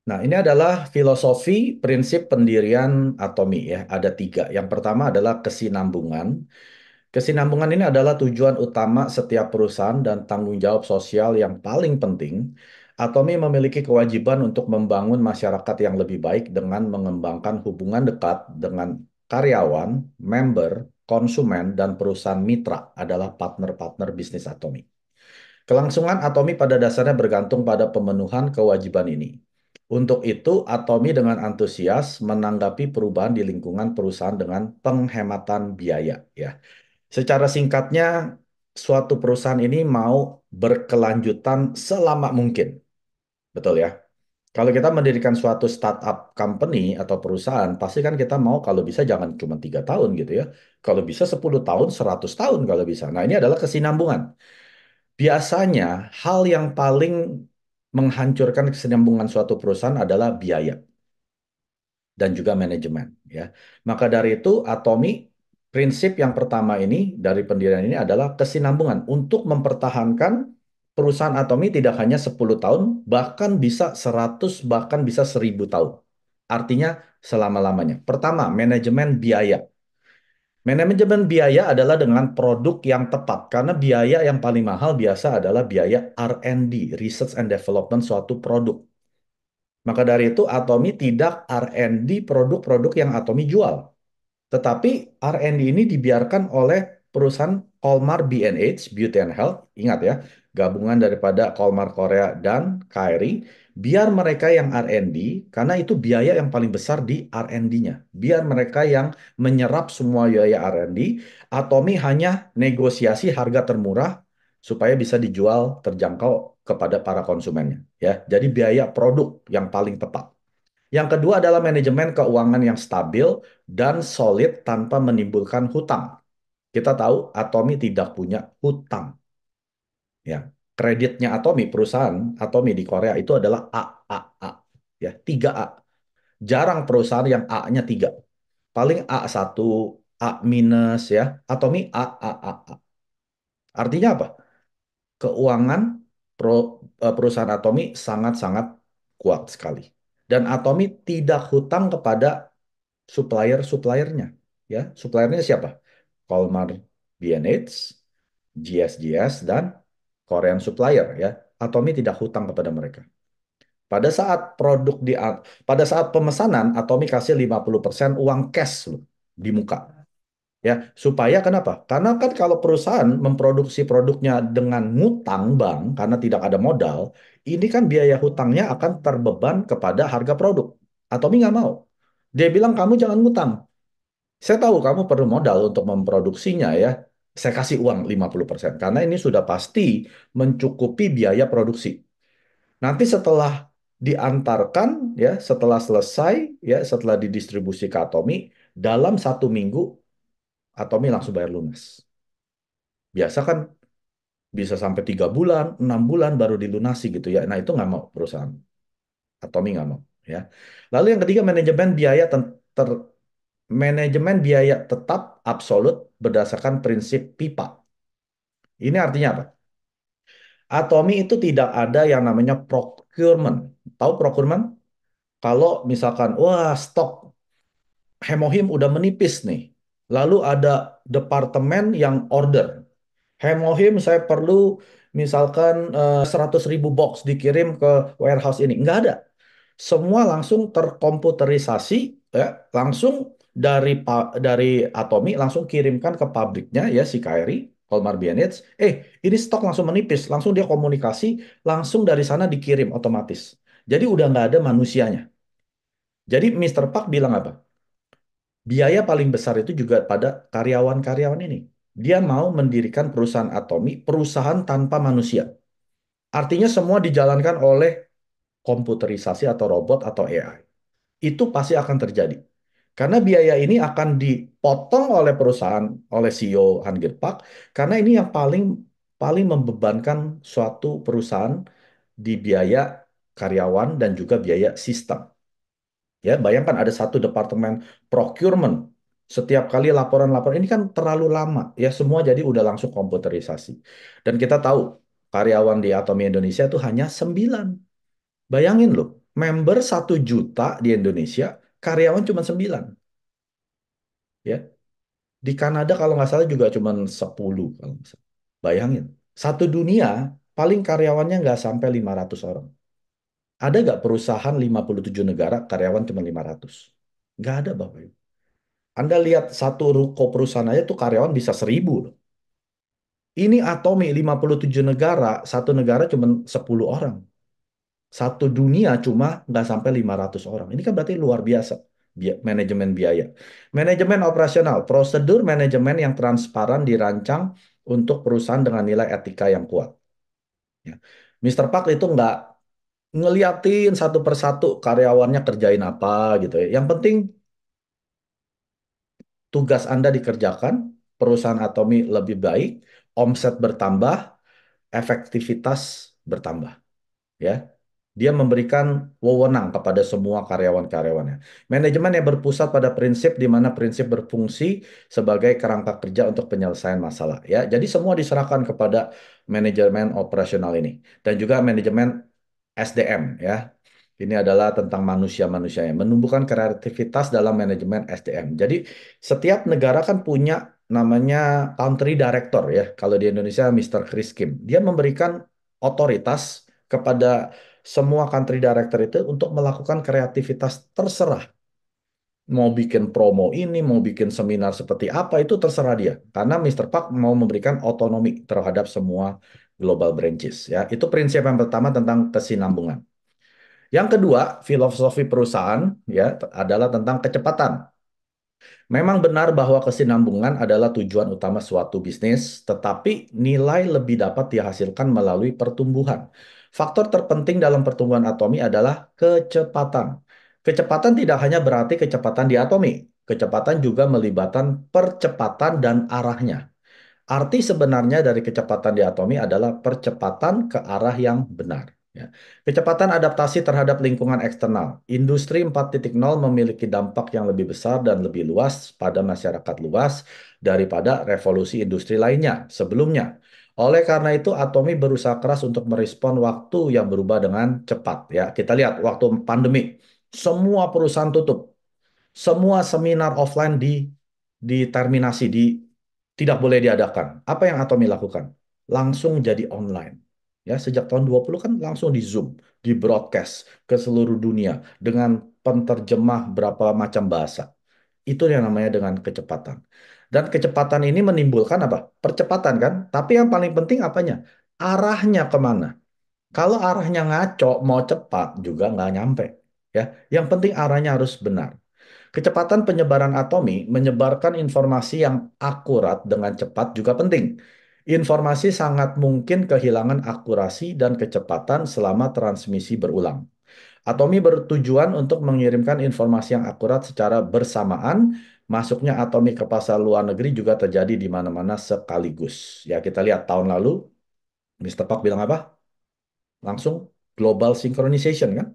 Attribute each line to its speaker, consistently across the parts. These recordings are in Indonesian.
Speaker 1: Nah, ini adalah filosofi prinsip pendirian Atomi ya. Ada tiga. Yang pertama adalah kesinambungan. Kesinambungan ini adalah tujuan utama setiap perusahaan dan tanggung jawab sosial yang paling penting. Atomi memiliki kewajiban untuk membangun masyarakat yang lebih baik dengan mengembangkan hubungan dekat dengan karyawan, member, konsumen, dan perusahaan mitra adalah partner-partner bisnis Atomi. Kelangsungan Atomi pada dasarnya bergantung pada pemenuhan kewajiban ini. Untuk itu, Atomi dengan antusias menanggapi perubahan di lingkungan perusahaan dengan penghematan biaya, ya. Secara singkatnya, suatu perusahaan ini mau berkelanjutan selama mungkin. Betul ya? Kalau kita mendirikan suatu startup company atau perusahaan, pasti kan kita mau kalau bisa jangan cuma 3 tahun gitu ya. Kalau bisa 10 tahun, 100 tahun kalau bisa. Nah, ini adalah kesinambungan. Biasanya, hal yang paling menghancurkan kesinambungan suatu perusahaan adalah biaya dan juga manajemen ya. Maka dari itu Atomi prinsip yang pertama ini dari pendirian ini adalah kesinambungan untuk mempertahankan perusahaan Atomi tidak hanya 10 tahun bahkan bisa 100 bahkan bisa 1000 tahun. Artinya selama-lamanya. Pertama, manajemen biaya. Manajemen biaya adalah dengan produk yang tepat karena biaya yang paling mahal biasa adalah biaya R&D, Research and Development suatu produk. Maka dari itu Atomi tidak R&D produk-produk yang Atomi jual. Tetapi R&D ini dibiarkan oleh perusahaan Colmar B&H, Beauty and Health, ingat ya, gabungan daripada Colmar Korea dan KRI, biar mereka yang R&D, karena itu biaya yang paling besar di R&D-nya. Biar mereka yang menyerap semua biaya R&D, Atomi hanya negosiasi harga termurah supaya bisa dijual terjangkau kepada para konsumennya. Ya, jadi biaya produk yang paling tepat. Yang kedua adalah manajemen keuangan yang stabil dan solid tanpa menimbulkan hutang. Kita tahu Atomi tidak punya hutang. Ya, kreditnya Atomi, perusahaan Atomi di Korea itu adalah A, A, A. Ya, 3 A. Jarang perusahaan yang A-nya 3. Paling A1, A minus ya. Atomi A, A, A, A. Artinya apa? Keuangan perusahaan Atomi sangat-sangat kuat sekali. Dan Atomi tidak hutang kepada supplier-suppliernya. Ya, suppliernya siapa? Colmar B&H, GSGS, dan Korean Supplier ya. Atomi tidak hutang kepada mereka. Pada saat pada saat pemesanan Atomi kasih 50% uang cash loh di muka. Ya, supaya kenapa? Karena kan kalau perusahaan memproduksi produknya dengan ngutang bank karena tidak ada modal, ini kan biaya hutangnya akan terbeban kepada harga produk. Atomi nggak mau. Dia bilang kamu jangan ngutang. Saya tahu kamu perlu modal untuk memproduksinya ya. Saya kasih uang 50% karena ini sudah pasti mencukupi biaya produksi. Nanti setelah diantarkan ya, setelah selesai ya, setelah didistribusi ke Atomi, dalam 1 minggu Atomi langsung bayar lunas. Biasa kan bisa sampai 3 bulan, 6 bulan baru dilunasi gitu ya. Nah itu nggak mau perusahaan. Atomi nggak mau ya. Lalu yang ketiga manajemen biaya tetap absolut berdasarkan prinsip pipa. Ini artinya apa? Atomi itu tidak ada yang namanya procurement. Tahu procurement? Kalau misalkan, wah stok Hemohim udah menipis nih. Lalu ada departemen yang order. Hemohim saya perlu misalkan 100.000 box dikirim ke warehouse ini. Nggak ada. Semua langsung terkomputerisasi, ya, langsung dari Atomi langsung kirimkan ke pabriknya ya si KRI, Colmar Bianets. Ini stok langsung menipis, langsung dia komunikasi, langsung dari sana dikirim otomatis. Jadi udah nggak ada manusianya. Jadi Mr. Park bilang apa? Biaya paling besar itu juga pada karyawan-karyawan ini. Dia mau mendirikan perusahaan Atomi, perusahaan tanpa manusia. Artinya semua dijalankan oleh komputerisasi atau robot atau AI. Itu pasti akan terjadi. Karena biaya ini akan dipotong oleh perusahaan, oleh CEO Hangit Park, karena ini yang paling paling membebankan suatu perusahaan di biaya karyawan dan juga biaya sistem. Ya, bayangkan ada satu departemen procurement. Setiap kali laporan-laporan ini kan terlalu lama. Ya, semua jadi udah langsung komputerisasi. Dan kita tahu karyawan di Atomi Indonesia itu hanya 9. Bayangin loh, Member 1 juta di Indonesia, karyawan cuma 9. Ya. Di Kanada kalau nggak salah juga cuma 10. Kalau nggak salah. Bayangin, satu dunia paling karyawannya nggak sampai 500 orang. Ada nggak perusahaan 57 negara karyawan cuma 500? Nggak ada, Bapak Ibu. Anda lihat satu ruko perusahaan aja tuh karyawan bisa 1.000 loh. Ini Atomi 57 negara, satu negara cuma 10 orang. Satu dunia cuma nggak sampai 500 orang. Ini kan berarti luar biasa. Manajemen biaya. Manajemen operasional, prosedur manajemen yang transparan dirancang untuk perusahaan dengan nilai etika yang kuat. Ya. Mr. Park itu nggak ngeliatin satu persatu karyawannya kerjain apa gitu ya. Yang penting tugas Anda dikerjakan, perusahaan Atomi lebih baik, omset bertambah, efektivitas bertambah. Ya, dia memberikan wewenang kepada semua karyawan-karyawannya. Manajemen yang berpusat pada prinsip di mana prinsip berfungsi sebagai kerangka kerja untuk penyelesaian masalah. Ya, jadi semua diserahkan kepada manajemen operasional ini dan juga manajemen SDM ya. Ini adalah tentang manusia-manusianya, menumbuhkan kreativitas dalam manajemen SDM. Jadi setiap negara kan punya namanya country director ya. Kalau di Indonesia Mr. Chris Kim. Dia memberikan otoritas kepada semua country director itu untuk melakukan kreativitas terserah. Mau bikin promo ini, mau bikin seminar seperti apa, itu terserah dia. Karena Mr. Park mau memberikan otonomi terhadap semua global branches. Ya, itu prinsip yang pertama tentang kesinambungan. Yang kedua, filosofi perusahaan ya adalah tentang kecepatan. Memang benar bahwa kesinambungan adalah tujuan utama suatu bisnis, tetapi nilai lebih dapat dihasilkan melalui pertumbuhan. Faktor terpenting dalam pertumbuhan atomi adalah kecepatan. Kecepatan tidak hanya berarti kecepatan di atomi, kecepatan juga melibatkan percepatan dan arahnya. Arti sebenarnya dari kecepatan diatomi adalah percepatan ke arah yang benar. Ya. Kecepatan adaptasi terhadap lingkungan eksternal. Industri 4.0 memiliki dampak yang lebih besar dan lebih luas pada masyarakat luas daripada revolusi industri lainnya sebelumnya. Oleh karena itu, Atomi berusaha keras untuk merespon waktu yang berubah dengan cepat. Ya, kita lihat waktu pandemi, semua perusahaan tutup. Semua seminar offline diterminasi, tidak boleh diadakan. Apa yang Atomi lakukan? Langsung jadi online. Ya, sejak tahun 20 kan langsung di Zoom, di broadcast ke seluruh dunia dengan penterjemah berapa macam bahasa. Itu yang namanya dengan kecepatan. Dan kecepatan ini menimbulkan apa? Percepatan kan? Tapi yang paling penting apanya? Arahnya kemana? Kalau arahnya ngaco, mau cepat juga nggak nyampe. Ya, yang penting arahnya harus benar. Kecepatan penyebaran atomi menyebarkan informasi yang akurat dengan cepat juga penting. Informasi sangat mungkin kehilangan akurasi dan kecepatan selama transmisi berulang. Atomi bertujuan untuk mengirimkan informasi yang akurat secara bersamaan. Masuknya atomi ke pasar luar negeri juga terjadi di mana-mana sekaligus. Ya, kita lihat tahun lalu, Mr. Park bilang apa? Langsung global synchronization kan?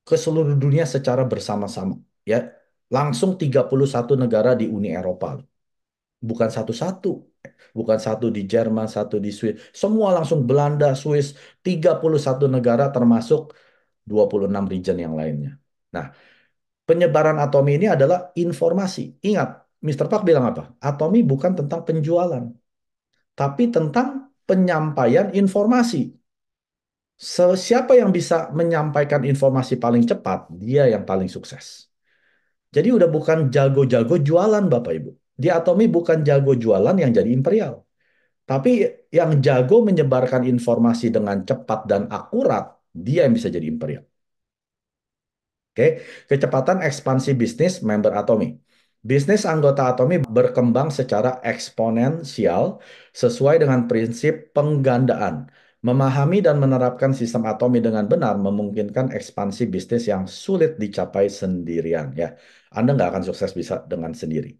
Speaker 1: Ke seluruh dunia secara bersama-sama. Ya, langsung 31 negara di Uni Eropa. Bukan satu-satu. Bukan satu di Jerman, satu di Swiss. Semua langsung Belanda, Swiss, 31 negara termasuk 26 region yang lainnya. Nah, penyebaran atomi ini adalah informasi. Ingat, Mr. Park bilang apa? Atomi bukan tentang penjualan, tapi tentang penyampaian informasi. Siapa yang bisa menyampaikan informasi paling cepat, dia yang paling sukses. Jadi udah bukan jago-jago jualan, Bapak Ibu. Di Atomi bukan jago jualan yang jadi imperial. Tapi yang jago menyebarkan informasi dengan cepat dan akurat, dia yang bisa jadi imperial. Oke, kecepatan ekspansi bisnis member Atomi. Bisnis anggota Atomi berkembang secara eksponensial sesuai dengan prinsip penggandaan. Memahami dan menerapkan sistem Atomi dengan benar memungkinkan ekspansi bisnis yang sulit dicapai sendirian. Ya, Anda nggak akan sukses bisa dengan sendiri.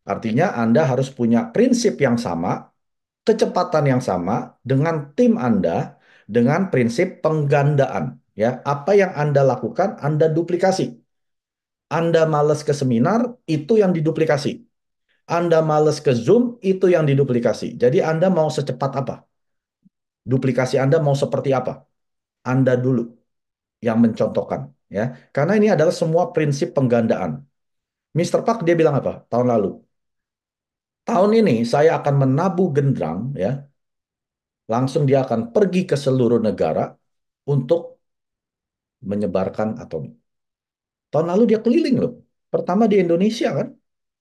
Speaker 1: Artinya Anda harus punya prinsip yang sama, kecepatan yang sama dengan tim Anda, dengan prinsip penggandaan. Ya, apa yang Anda lakukan, Anda duplikasi. Anda males ke seminar, itu yang diduplikasi. Anda males ke Zoom, itu yang diduplikasi. Jadi Anda mau secepat apa? Duplikasi Anda mau seperti apa? Anda dulu. yang mencontohkan, ya. Karena ini adalah semua prinsip penggandaan. Mr. Park dia bilang apa? Tahun lalu. Tahun ini saya akan menabuh gendrang, ya. Langsung dia akan pergi ke seluruh negara untuk menyebarkan atom. Tahun lalu dia keliling loh. Pertama di Indonesia kan.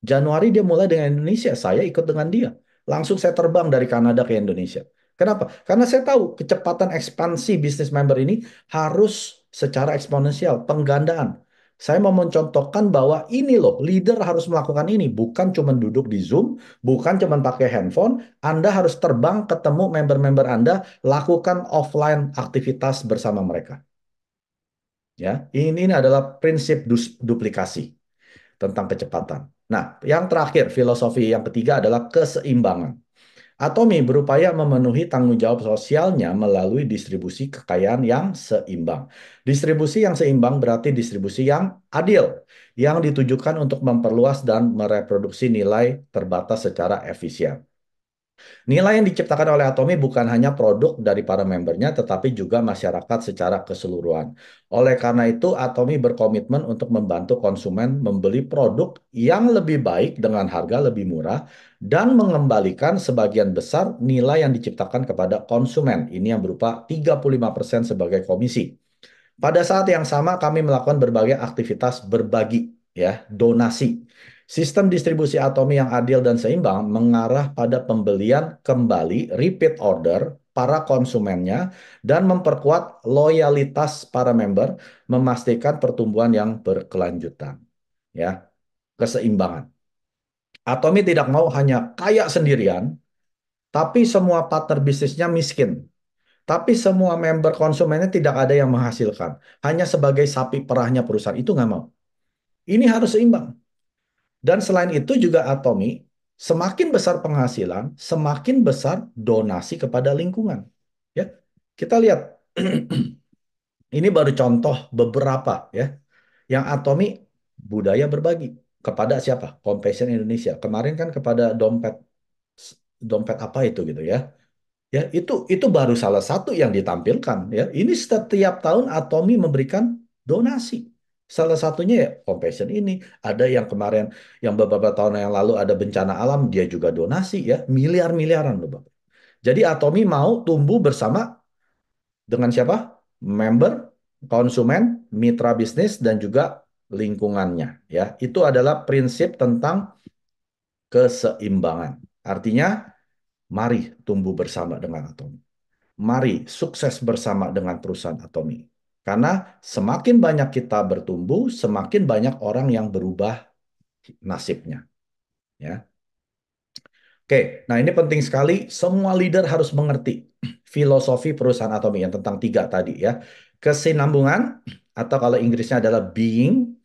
Speaker 1: Januari dia mulai dengan Indonesia. Saya ikut dengan dia. Langsung saya terbang dari Kanada ke Indonesia. Kenapa? Karena saya tahu kecepatan ekspansi bisnis member ini harus secara eksponensial, penggandaan. Saya mau mencontohkan bahwa ini loh, leader harus melakukan ini. Bukan cuma duduk di Zoom, bukan cuma pakai handphone. Anda harus terbang ketemu member-member Anda, lakukan offline aktivitas bersama mereka. Ya, ini adalah prinsip duplikasi tentang kecepatan. Nah, yang terakhir, filosofi yang ketiga adalah keseimbangan. Atomi berupaya memenuhi tanggung jawab sosialnya melalui distribusi kekayaan yang seimbang. Distribusi yang seimbang berarti distribusi yang adil, yang ditujukan untuk memperluas dan mereproduksi nilai terbatas secara efisien. Nilai yang diciptakan oleh Atomi bukan hanya produk dari para membernya, tetapi juga masyarakat secara keseluruhan. Oleh karena itu, Atomi berkomitmen untuk membantu konsumen membeli produk yang lebih baik dengan harga lebih murah dan mengembalikan sebagian besar nilai yang diciptakan kepada konsumen. Ini yang berupa 35% sebagai komisi. Pada saat yang sama kami melakukan berbagai aktivitas berbagi, ya, donasi. Sistem distribusi Atomi yang adil dan seimbang mengarah pada pembelian kembali repeat order para konsumennya dan memperkuat loyalitas para member, memastikan pertumbuhan yang berkelanjutan, ya, keseimbangan. Atomi tidak mau hanya kaya sendirian, tapi semua partner bisnisnya miskin. Tapi semua member konsumennya tidak ada yang menghasilkan. Hanya sebagai sapi perahnya perusahaan. Itu nggak mau. Ini harus seimbang. Dan selain itu juga Atomi, semakin besar penghasilan, semakin besar donasi kepada lingkungan. Ya, kita lihat. Ini baru contoh beberapa ya. Yang Atomi budaya berbagi. Kepada siapa? Compassion Indonesia. Kemarin kan kepada dompet dompet apa itu gitu ya. Ya, itu baru salah satu yang ditampilkan ya. Ini setiap tahun Atomi memberikan donasi. Salah satunya ya Compassion ini, ada yang kemarin yang beberapa tahun yang lalu ada bencana alam dia juga donasi ya, miliar-miliaran loh, Bapak. Jadi Atomi mau tumbuh bersama dengan siapa? Member, konsumen, mitra bisnis dan juga lingkungannya ya. Itu adalah prinsip tentang keseimbangan. Artinya mari tumbuh bersama dengan Atomi. Mari sukses bersama dengan perusahaan Atomi. Karena semakin banyak kita bertumbuh, semakin banyak orang yang berubah nasibnya. Ya. Oke, nah ini penting sekali. Semua leader harus mengerti filosofi perusahaan Atomi yang tentang tiga tadi ya. Kesinambungan atau kalau Inggrisnya adalah being,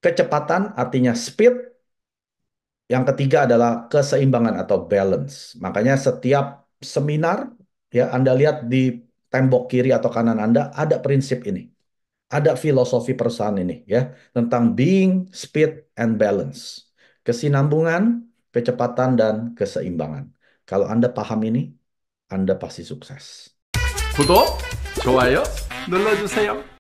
Speaker 1: kecepatan artinya speed, yang ketiga adalah keseimbangan atau balance. Makanya setiap seminar ya Anda lihat di tembok kiri atau kanan Anda ada prinsip ini. Ada filosofi perusahaan ini ya tentang being, speed, and balance. Kesinambungan, kecepatan dan keseimbangan. Kalau Anda paham ini, Anda pasti sukses.
Speaker 2: 구독, 좋아요 눌러주세요.